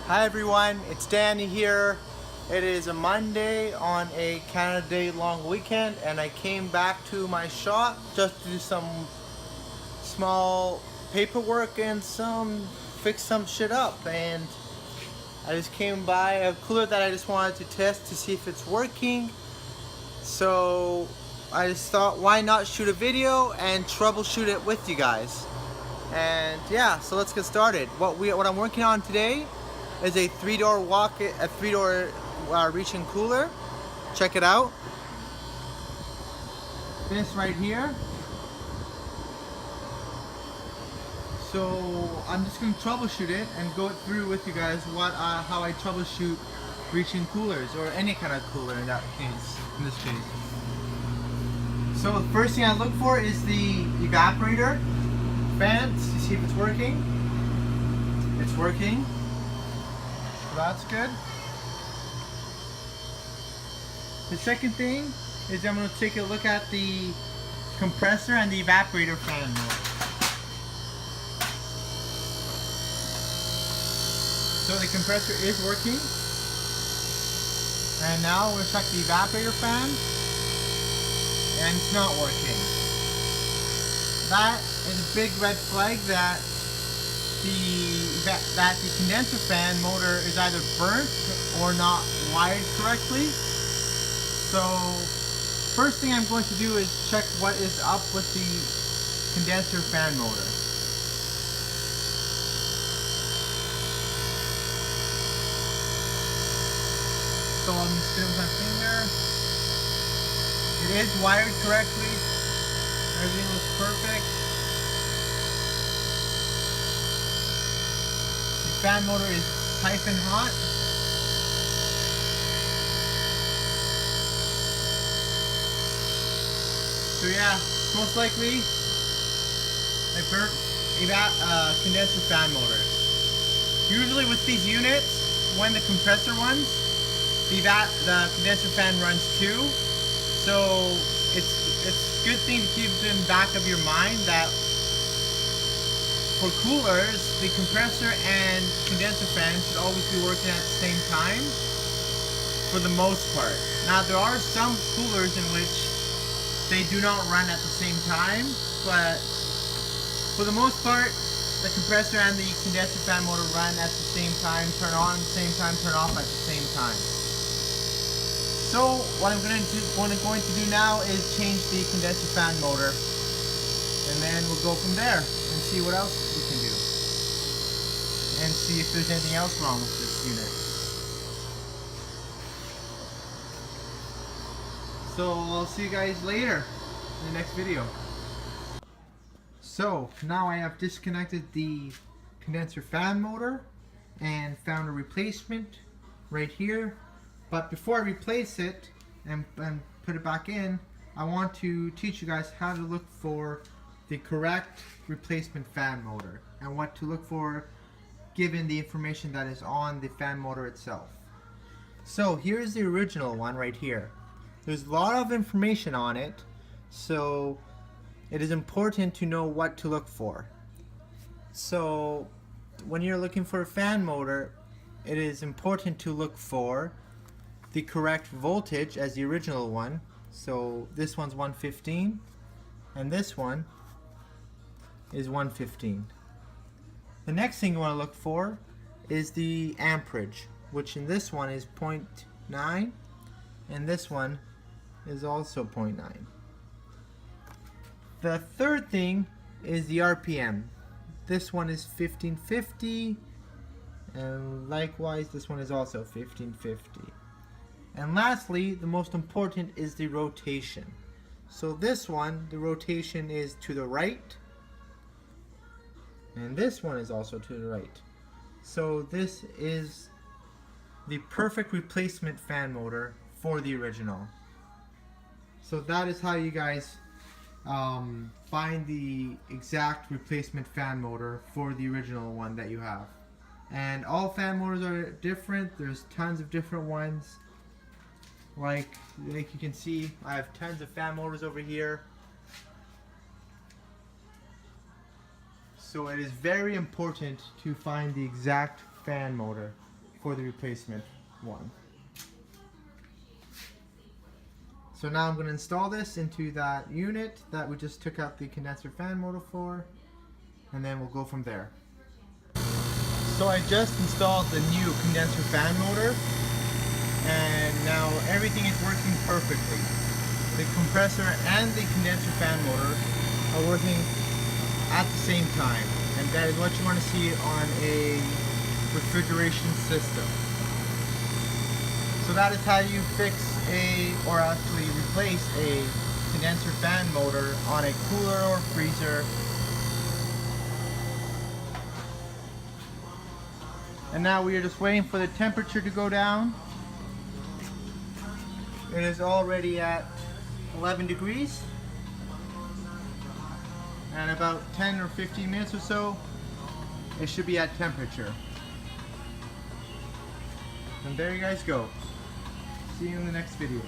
Hi everyone, it's Danny here. It is a Monday on a Canada Day long weekend and I came back to my shop just to do some small paperwork and fix some shit up, and I just came by a cooler that I just wanted to test to see if it's working. So I just thought, why not shoot a video and troubleshoot it with you guys. And yeah, so let's get started. What I'm working on today is a three-door reach-in cooler. Check it out. This right here. So I'm just going to troubleshoot it and go through with you guys how I troubleshoot reach-in coolers, or any kind of cooler in this case. So the first thing I look for is the evaporator fan to see if it's working. It's working. So that's good. The second thing is I'm going to take a look at the compressor and the evaporator fan mode. So the compressor is working. And now we're going to check the evaporator fan. And it's not working. That is a big red flag that the condenser fan motor is either burnt or not wired correctly. So first thing I'm going to do is check what is up with the condenser fan motor. So I'm just spin with my finger. It is wired correctly. Everything looks perfect. The fan motor is piping hot. So yeah, most likely I burnt a condenser fan motor. Usually with these units, when the compressor runs, the condenser fan runs too. So it's a good thing to keep in the back of your mind that for coolers, the compressor and condenser fan should always be working at the same time for the most part. Now there are some coolers in which they do not run at the same time, but for the most part the compressor and the condenser fan motor run at the same time, turn on at the same time, turn off at the same time. So what I'm going to do now is change the condenser fan motor, and then we'll go from there and see what else we can do and see if there's anything else wrong with this unit. So I'll see you guys later in the next video. So now I have disconnected the condenser fan motor and found a replacement right here. But before I replace it and put it back in, I want to teach you guys how to look for the correct replacement fan motor and what to look for given the information that is on the fan motor itself. So here's the original one right here. There's a lot of information on it, so it is important to know what to look for. So when you're looking for a fan motor, it is important to look for the correct voltage as the original one. So this one's 115 and this one is 115. The next thing you want to look for is the amperage, which in this one is 0.9 and this one is also 0.9. The third thing is the RPM. This one is 1550 and likewise this one is also 1550. And lastly, the most important is the rotation. So this one, the rotation is to the right, and this one is also to the right. So this is the perfect replacement fan motor for the original. So that is how you guys find the exact replacement fan motor for the original one that you have. And all fan motors are different. There's tons of different ones. Like you can see, I have tons of fan motors over here. So it is very important to find the exact fan motor. for the replacement one. So now I'm going to install this into that unit that we just took out the condenser fan motor for, and then we'll go from there. So I just installed the new condenser fan motor, and now everything is working perfectly. The compressor and the condenser fan motor are working at the same time, and that is what you want to see on a refrigeration system. So that is how you fix or actually replace a condenser fan motor on a cooler or freezer. And now we are just waiting for the temperature to go down. It is already at 11 degrees. And about 10 or 15 minutes or so, it should be at temperature. And there you guys go. See you in the next video.